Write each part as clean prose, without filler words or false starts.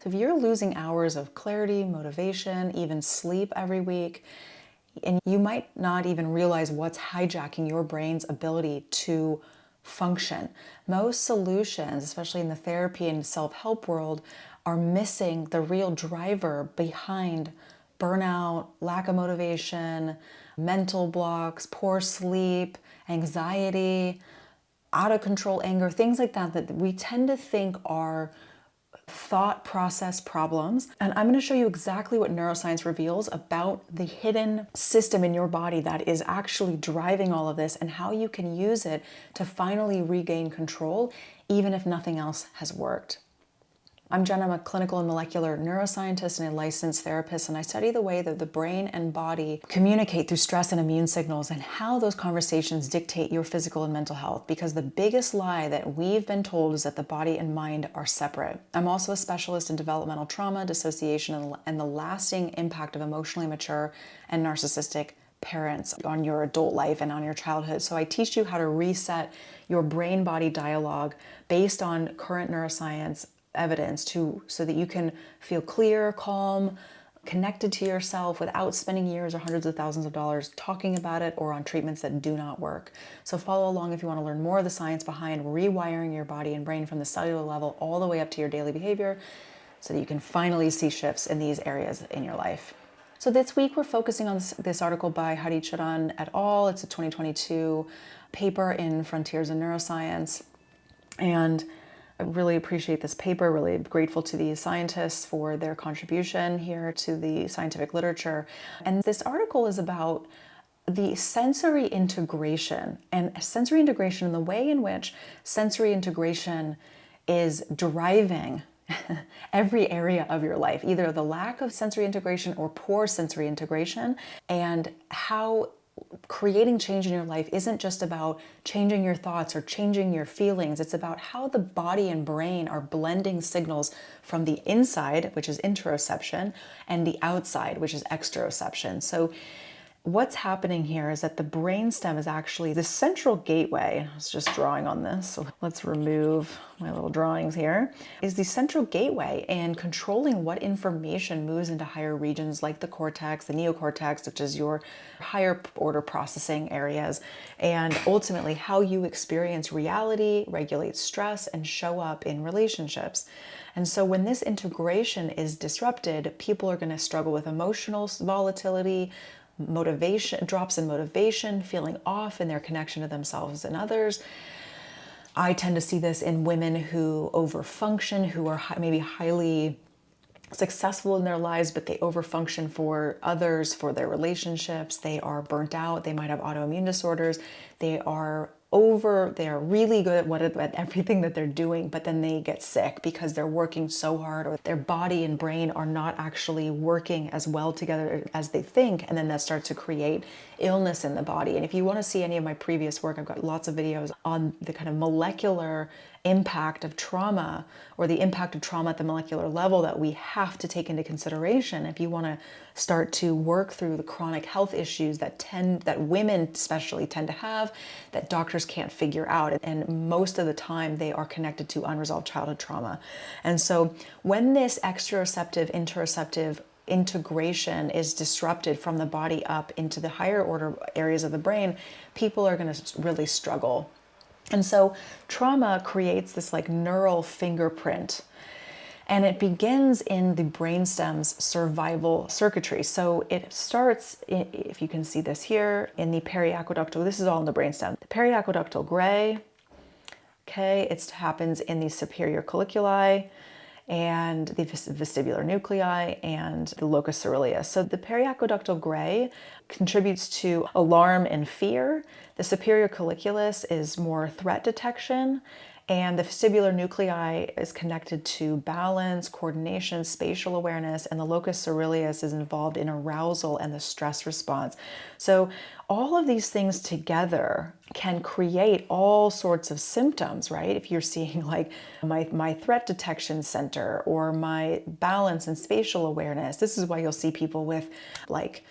So if you're losing hours of clarity, motivation, even sleep every week, and you might not even realize what's hijacking your brain's ability to function. Most solutions, especially in the therapy and self-help world, are missing the real driver behind burnout, lack of motivation, mental blocks, poor sleep, anxiety, out of control anger, things like that, that we tend to think are thought process problems. And I'm going to show you exactly what neuroscience reveals about the hidden system in your body that is actually driving all of this and how you can use it to finally regain control, even if nothing else has worked. I'm Jen. I'm a clinical and molecular neuroscientist and a licensed therapist, and I study the way that the brain and body communicate through stress and immune signals and how those conversations dictate your physical and mental health, because the biggest lie that we've been told is that the body and mind are separate. I'm also a specialist in developmental trauma, dissociation, and the lasting impact of emotionally immature and narcissistic parents on your adult life and on your childhood. So I teach you how to reset your brain-body dialogue based on current neuroscience evidence so that you can feel clear, calm, connected to yourself without spending years or hundreds of thousands of dollars talking about it or on treatments that do not work. So follow along if you want to learn more of the science behind rewiring your body and brain from the cellular level all the way up to your daily behavior so that you can finally see shifts in these areas in your life. So this week we're focusing on this article by Hadi Chudhan et al. It's a 2022 paper in Frontiers in Neuroscience. And I really appreciate this paper, really grateful to the scientists for their contribution here to the scientific literature. And this article is about the sensory integration and the way in which sensory integration is driving every area of your life, either the lack of sensory integration or poor sensory integration, and how creating change in your life isn't just about changing your thoughts or changing your feelings. It's about how the body and brain are blending signals from the inside, which is interoception, and the outside, which is exteroception. So what's happening here is that the brainstem is actually the central gateway. I was just drawing on this, so let's remove my little drawings here. Is the central gateway in controlling what information moves into higher regions like the cortex, the neocortex, which is your higher order processing areas, and ultimately how you experience reality, regulate stress, and show up in relationships. And so when this integration is disrupted, people are going to struggle with emotional volatility, motivation, drops in motivation, feeling off in their connection to themselves and others. I tend to see this in women who overfunction, who are maybe highly successful in their lives, but they overfunction for others, for their relationships. They are burnt out. They might have autoimmune disorders. They are really good at everything that they're doing, but then they get sick because they're working so hard, or their body and brain are not actually working as well together as they think, and then that starts to create illness in the body. And if you want to see any of my previous work, I've got lots of videos on the kind of molecular impact of trauma, or the impact of trauma at the molecular level that we have to take into consideration if you want to start to work through the chronic health issues that women especially tend to have, that doctors can't figure out, and most of the time they are connected to unresolved childhood trauma. And so when this exteroceptive interoceptive integration is disrupted from the body up into the higher order areas of the brain, people are going to really struggle. And so trauma creates this like neural fingerprint, and it begins in the brainstem's survival circuitry. So it starts, if you can see this here, in the periaqueductal, this is all in the brainstem, the periaqueductal gray, okay, it happens in the superior colliculi, and the vestibular nuclei, and the locus coeruleus. So the periaqueductal gray contributes to alarm and fear. The superior colliculus is more threat detection, and the vestibular nuclei is connected to balance, coordination, spatial awareness, and the locus coeruleus is involved in arousal and the stress response. So all of these things together can create all sorts of symptoms, right? If you're seeing like my threat detection center or my balance and spatial awareness, this is why you'll see people with like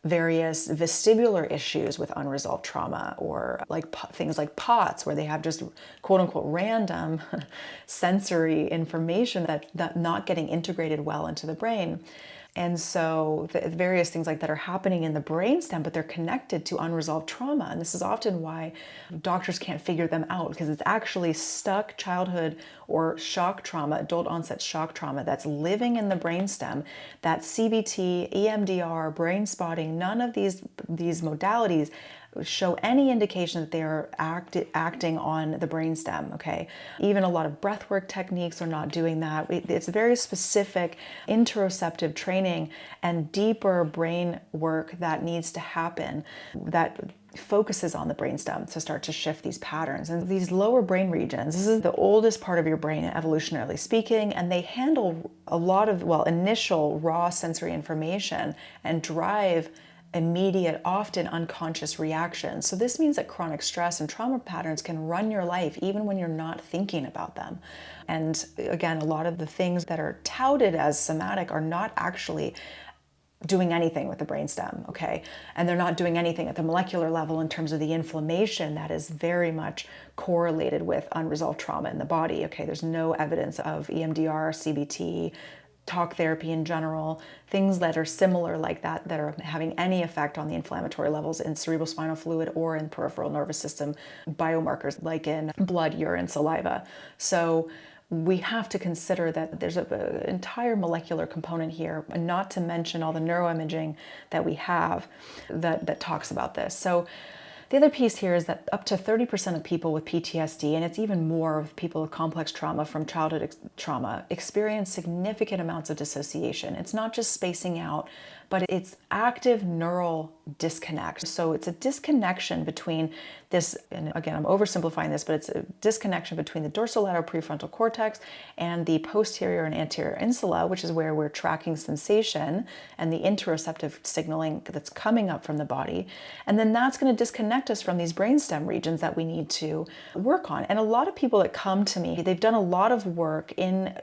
various vestibular issues with unresolved trauma, or like things like POTS, where they have just quote unquote random sensory information that not getting integrated well into the brain. And so the various things like that are happening in the brainstem, but they're connected to unresolved trauma. And this is often why doctors can't figure them out, because it's actually stuck childhood or shock trauma, adult onset shock trauma, that's living in the brainstem. That CBT, EMDR, brain spotting, none of these modalities show any indication that they are acting on the brainstem, okay? Even a lot of breathwork techniques are not doing that. It's very specific interoceptive training and deeper brain work that needs to happen that focuses on the brainstem to start to shift these patterns. And these lower brain regions, this is the oldest part of your brain evolutionarily speaking, and they handle a lot of, initial raw sensory information and drive immediate, often unconscious reactions. So this means that chronic stress and trauma patterns can run your life even when you're not thinking about them. And again, a lot of the things that are touted as somatic are not actually doing anything with the brainstem, okay? And they're not doing anything at the molecular level in terms of the inflammation that is very much correlated with unresolved trauma in the body, okay? There's no evidence of EMDR, CBT, talk therapy in general, things that are similar like that are having any effect on the inflammatory levels in cerebrospinal fluid or in peripheral nervous system biomarkers like in blood, urine, saliva. So we have to consider that there's an entire molecular component here, and not to mention all the neuroimaging that we have that talks about this. So the other piece here is that up to 30% of people with PTSD, and it's even more of people with complex trauma from childhood trauma, experience significant amounts of dissociation. It's not just spacing out, but it's active neural disconnect. So it's a disconnection between this, and again, I'm oversimplifying this, but it's a disconnection between the dorsolateral prefrontal cortex and the posterior and anterior insula, which is where we're tracking sensation and the interoceptive signaling that's coming up from the body. And then that's going to disconnect us from these brainstem regions that we need to work on. And a lot of people that come to me, they've done a lot of work in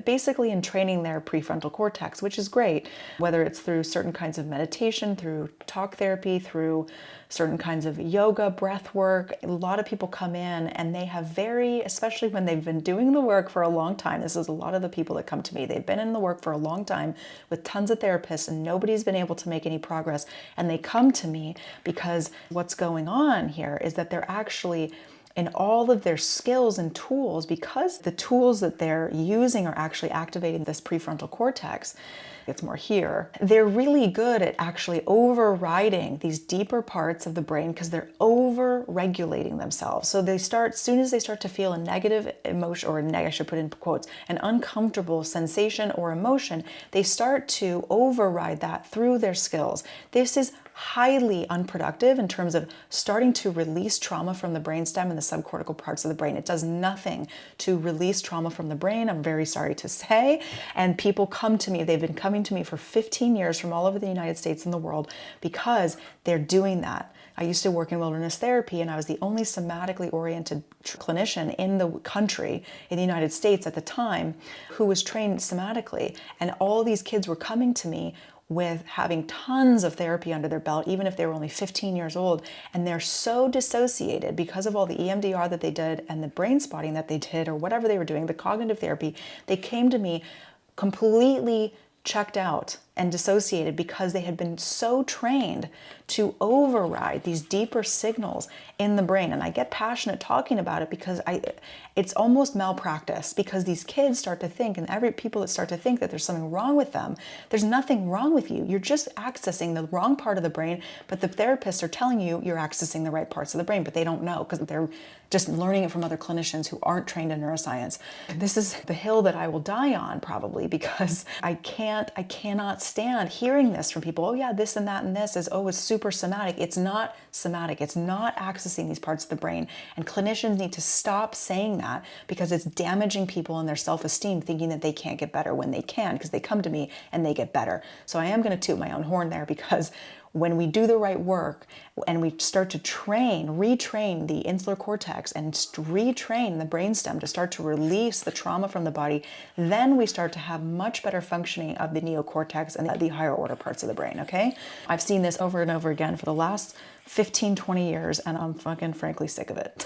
basically in training their prefrontal cortex, which is great, whether it's through certain kinds of meditation, through talk therapy, through certain kinds of yoga, breath work. A lot of people come in and they have especially when they've been doing the work for a long time. This is a lot of the people that come to me. They've been in the work for a long time with tons of therapists and nobody's been able to make any progress. And they come to me because what's going on here is that they're actually in all of their skills and tools, because the tools that they're using are actually activating this prefrontal cortex. It's more here. They're really good at actually overriding these deeper parts of the brain because they're over-regulating themselves. So they start, as soon as they start to feel a negative emotion, or I should put in quotes, an uncomfortable sensation or emotion, they start to override that through their skills. This is highly unproductive in terms of starting to release trauma from the brainstem and the subcortical parts of the brain. It does nothing to release trauma from the brain, I'm very sorry to say. And people come to me, they've been coming to me for 15 years from all over the United States and the world because they're doing that. I used to work in wilderness therapy and I was the only somatically oriented clinician in the country, in the United States at the time, who was trained somatically. And all these kids were coming to me with having tons of therapy under their belt, even if they were only 15 years old. And they're so dissociated because of all the EMDR that they did and the brain spotting that they did, or whatever they were doing, the cognitive therapy, they came to me completely checked out and dissociated because they had been so trained to override these deeper signals in the brain. And I get passionate talking about it because it's almost malpractice, because these kids start to think, and people that start to think that there's something wrong with them. There's nothing wrong with you. You're just accessing the wrong part of the brain, but the therapists are telling you you're accessing the right parts of the brain, but they don't know because they're just learning it from other clinicians who aren't trained in neuroscience. This is the hill that I will die on probably, because I cannot stand hearing this from people. Oh yeah, this and that and this is, oh, it's super somatic. It's not somatic. It's not accessing these parts of the brain. And clinicians need to stop saying that, because it's damaging people and their self-esteem, thinking that they can't get better when they can, because they come to me and they get better. So I am going to toot my own horn there, because when we do the right work and we start to retrain the insular cortex and retrain the brainstem to start to release the trauma from the body, then we start to have much better functioning of the neocortex and the higher order parts of the brain, okay? I've seen this over and over again for the last 15, 20 years, and I'm fucking frankly sick of it.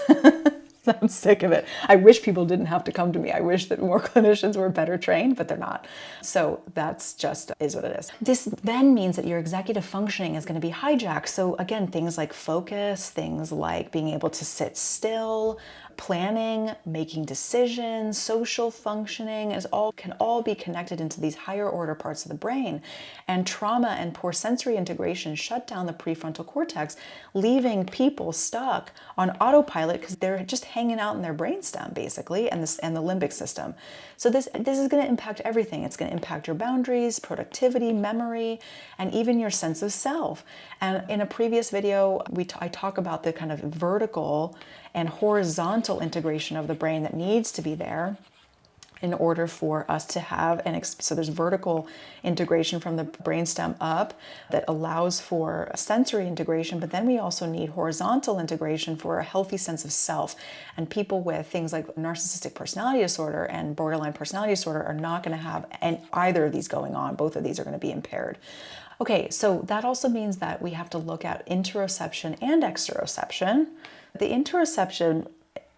I'm sick of it. I wish people didn't have to come to me. I wish that more clinicians were better trained, but they're not. So that's just is what it is. This then means that your executive functioning is going to be hijacked. So again, things like focus, things like being able to sit still, planning, making decisions, social functioning can all be connected into these higher order parts of the brain. And trauma and poor sensory integration shut down the prefrontal cortex, leaving people stuck on autopilot because they're just hanging out in their brainstem basically, and the limbic system. So this is going to impact everything. It's going to impact your boundaries, productivity, memory, and even your sense of self. And in a previous video, I talk about the kind of vertical and horizontal integration of the brain that needs to be there in order for us to have so there's vertical integration from the brainstem up that allows for sensory integration, but then we also need horizontal integration for a healthy sense of self. And people with things like narcissistic personality disorder and borderline personality disorder are not going to have either of these going on. Both of these are going to be impaired. Okay, so that also means that we have to look at interoception and exteroception. The interoception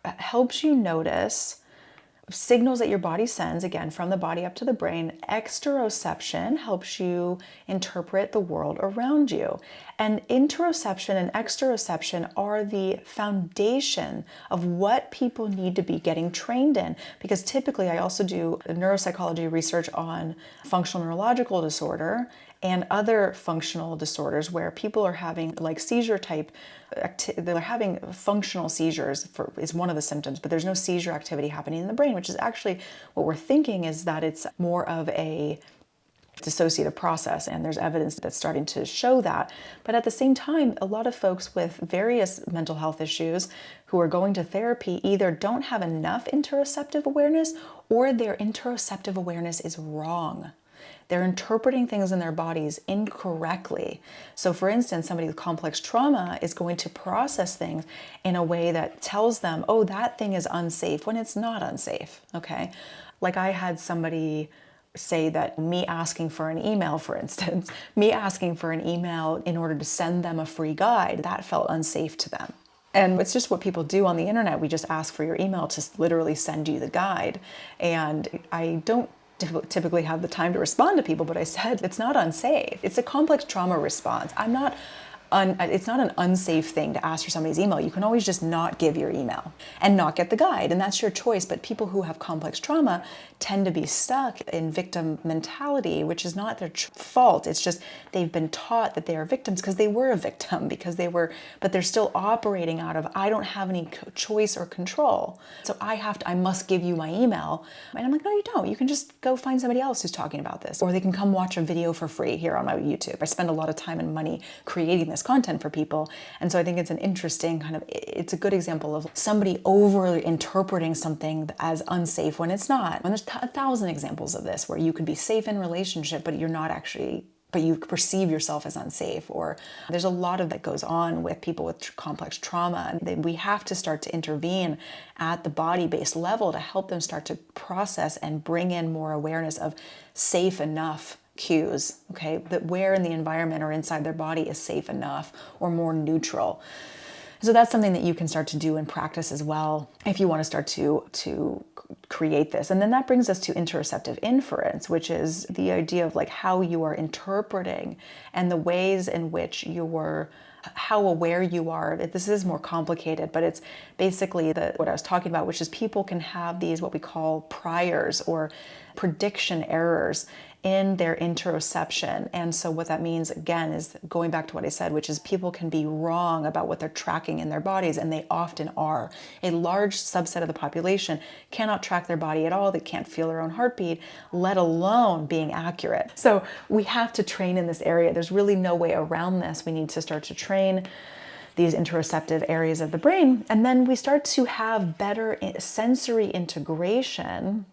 helps you notice signals that your body sends, again, from the body up to the brain. Exteroception helps you interpret the world around you. And interoception and exteroception are the foundation of what people need to be getting trained in. Because typically, I also do neuropsychology research on functional neurological disorder and other functional disorders where people are having like seizure type, they're having functional seizures is one of the symptoms, but there's no seizure activity happening in the brain, which is actually what we're thinking is that it's more of a dissociative process, and there's evidence that's starting to show that. But at the same time, a lot of folks with various mental health issues who are going to therapy either don't have enough interoceptive awareness or their interoceptive awareness is wrong. They're interpreting things in their bodies incorrectly. So for instance, somebody with complex trauma is going to process things in a way that tells them, oh, that thing is unsafe, when it's not unsafe, okay? Like I had somebody say that me asking for an email, for instance, me asking for an email in order to send them a free guide, that felt unsafe to them. And it's just what people do on the internet. We just ask for your email to literally send you the guide. And I don't typically have the time to respond to people, but I said it's not unsafe. It's a complex trauma response. It's not an unsafe thing to ask for somebody's email. You can always just not give your email and not get the guide, and that's your choice. But people who have complex trauma tend to be stuck in victim mentality, which is not their fault. It's just they've been taught that they are victims because they were a victim, but they're still operating out of, I don't have any choice or control. So I must give you my email. And I'm like, no, you don't. You can just go find somebody else who's talking about this, or they can come watch a video for free here on my YouTube. I spend a lot of time and money creating this content for people. And so I think it's an interesting it's a good example of somebody over interpreting something as unsafe when it's not. And there's 1,000 examples of this where you could be safe in relationship, but you're not actually, but you perceive yourself as unsafe. Or there's a lot of that goes on with people with complex trauma. And we have to start to intervene at the body-based level to help them start to process and bring in more awareness of safe enough cues, okay, that where in the environment or inside their body is safe enough or more neutral. So that's something that you can start to do in practice as well if you want to start to create this. And then that brings us to interoceptive inference, which is the idea of like how you are interpreting and the ways in which how aware you are. This is more complicated, but it's basically what I was talking about, which is people can have these what we call priors or prediction errors in their interoception. And so what that means, again, is going back to what I said, which is people can be wrong about what they're tracking in their bodies, and they often are. A large subset of the population cannot track their body at all. They can't feel their own heartbeat, let alone being accurate. So we have to train in this area. There's really no way around this. We need to start to train these interoceptive areas of the brain, and then we start to have better sensory integration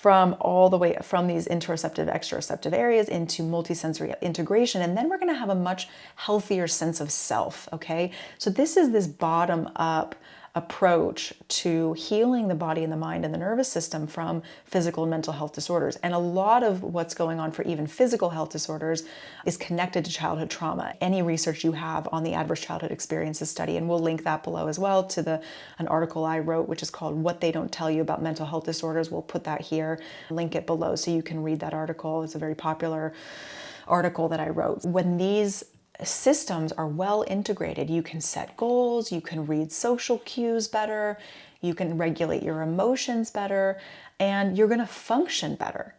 from all the way from these interoceptive, exteroceptive areas into multisensory integration. And then we're going to have a much healthier sense of self. Okay. So this is this bottom up approach to healing the body and the mind and the nervous system from physical and mental health disorders. And a lot of what's going on for even physical health disorders is connected to childhood trauma. Any research you have on the adverse childhood experiences study, and we'll link that below as well to an article I wrote, which is called What They Don't Tell You About Mental Health Disorders. We'll put that here, link it below so you can read that article. It's a very popular article that I wrote. When these systems are well integrated, you can set goals, you can read social cues better, you can regulate your emotions better, and you're going to function better.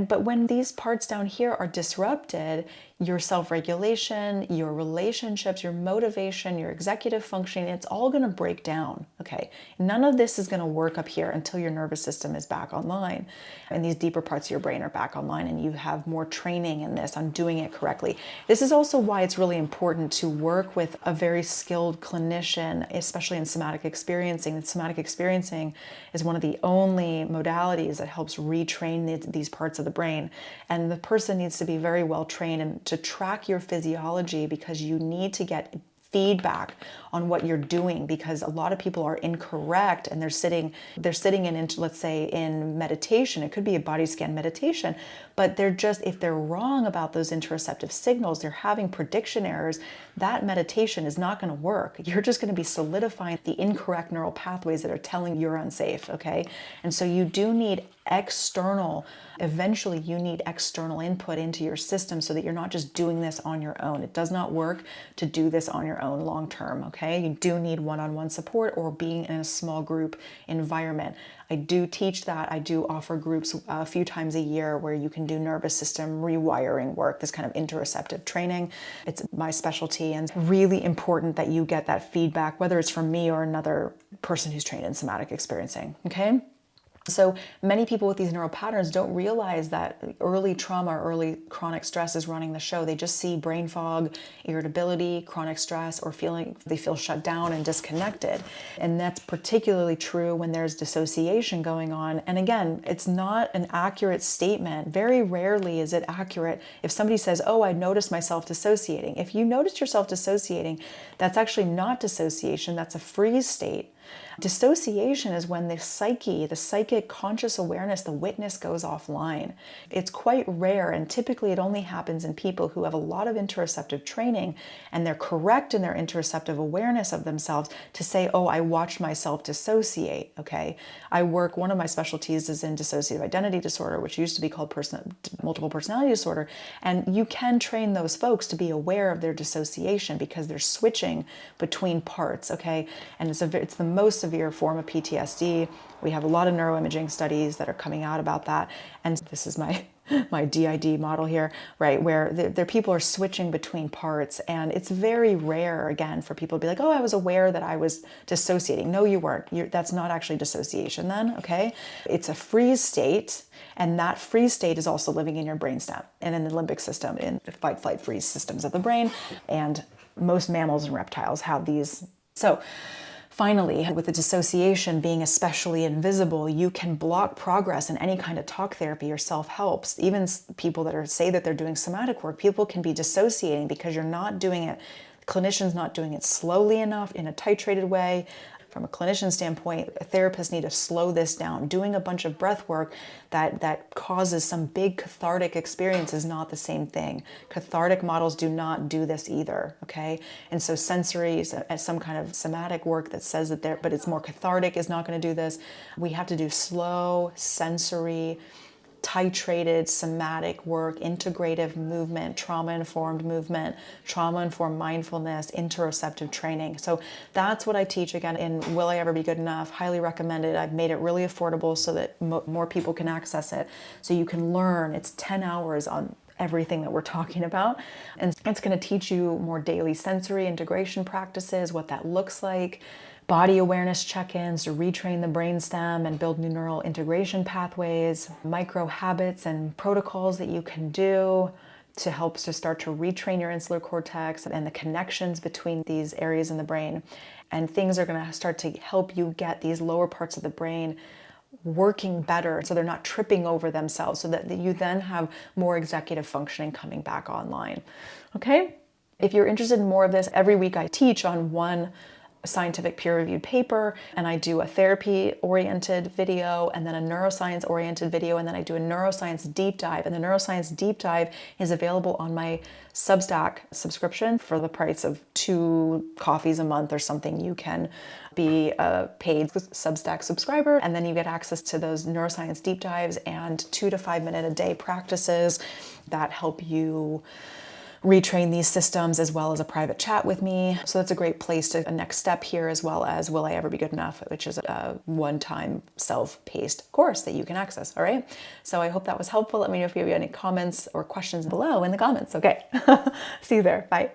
But when these parts down here are disrupted, your self-regulation, your relationships, your motivation, your executive functioning, it's all going to break down. Okay. None of this is going to work up here until your nervous system is back online and these deeper parts of your brain are back online and you have more training in this on doing it correctly. This is also why it's really important to work with a very skilled clinician, especially in somatic experiencing. Somatic experiencing is one of the only modalities that helps retrain these parts of the brain. And the person needs to be very well trained and to track your physiology, because you need to get feedback on what you're doing, because a lot of people are incorrect and they're sitting in, let's say, in meditation. It could be a body scan meditation, but if they're wrong about those interoceptive signals, they're having prediction errors, that meditation is not going to work. You're just going to be solidifying the incorrect neural pathways that are telling you're unsafe. Okay. And so you do need eventually you need external input into your system so that you're not just doing this on your own. It does not work to do this on your own long term, okay? You do need one-on-one support or being in a small group environment. I do teach that. I do offer groups a few times a year where you can do nervous system rewiring work, this kind of interoceptive training. It's my specialty, and it's really important that you get that feedback, whether it's from me or another person who's trained in somatic experiencing, okay? So many people with these neural patterns don't realize that early trauma or early chronic stress is running the show. They just see brain fog, irritability, chronic stress, or they feel shut down and disconnected. And that's particularly true when there's dissociation going on. And again, it's not an accurate statement. Very rarely is it accurate if somebody says, oh, I noticed myself dissociating. If you noticed yourself dissociating, that's actually not dissociation. That's a freeze state. Dissociation is when the psychic conscious awareness, the witness goes offline. It's quite rare, and typically it only happens in people who have a lot of interoceptive training and they're correct in their interoceptive awareness of themselves to say, oh, I watched myself dissociate, okay? One of my specialties is in dissociative identity disorder, which used to be called multiple personality disorder, and you can train those folks to be aware of their dissociation because they're switching between parts, okay? And it's the most severe form of PTSD. We have a lot of neuroimaging studies that are coming out about that. And this is my DID model here, right, where the people are switching between parts. And it's very rare, again, for people to be like, oh, I was aware that I was dissociating. No, you weren't. That's not actually dissociation then, okay? It's a freeze state. And that freeze state is also living in your brainstem and in the limbic system, in the fight, flight, freeze systems of the brain. And most mammals and reptiles have these. So finally, with the dissociation being especially invisible, you can block progress in any kind of talk therapy or self-helps. Even people that say that they're doing somatic work, people can be dissociating because you're not doing it, the clinician's not doing it slowly enough in a titrated way. From a clinician standpoint, a therapist need to slow this down. Doing a bunch of breath work that causes some big cathartic experience is not the same thing. Cathartic models do not do this either, okay? And so sensory, some kind of somatic work that says that but it's more cathartic is not going to do this. We have to do slow, sensory, titrated somatic work, integrative movement, trauma-informed movement, trauma-informed mindfulness, interoceptive training. So that's what I teach, again, in Will I Ever Be Good Enough? Highly recommended. I've made it really affordable so that more people can access it. So you can learn. It's 10 hours on everything that we're talking about. And it's going to teach you more daily sensory integration practices, what that looks like, body awareness check-ins to retrain the brainstem and build new neural integration pathways, micro habits and protocols that you can do to help to start to retrain your insular cortex and the connections between these areas in the brain. And things are going to start to help you get these lower parts of the brain working better, so they're not tripping over themselves, so that you then have more executive functioning coming back online. Okay? If you're interested in more of this, every week I teach on one scientific peer-reviewed paper, and I do a therapy-oriented video, and then a neuroscience-oriented video, and then I do a neuroscience deep dive. And the neuroscience deep dive is available on my Substack subscription for the price of 2 coffees a month or something. You can be a paid Substack subscriber, and then you get access to those neuroscience deep dives and 2 to 5 minute a day practices that help you retrain these systems, as well as a private chat with me. So that's a great place to a next step here, as well as Will I Ever Be Good Enough, which is a one-time self-paced course that you can access. All right. So I hope that was helpful. Let me know if you have any comments or questions below in the comments. Okay. See you there. Bye.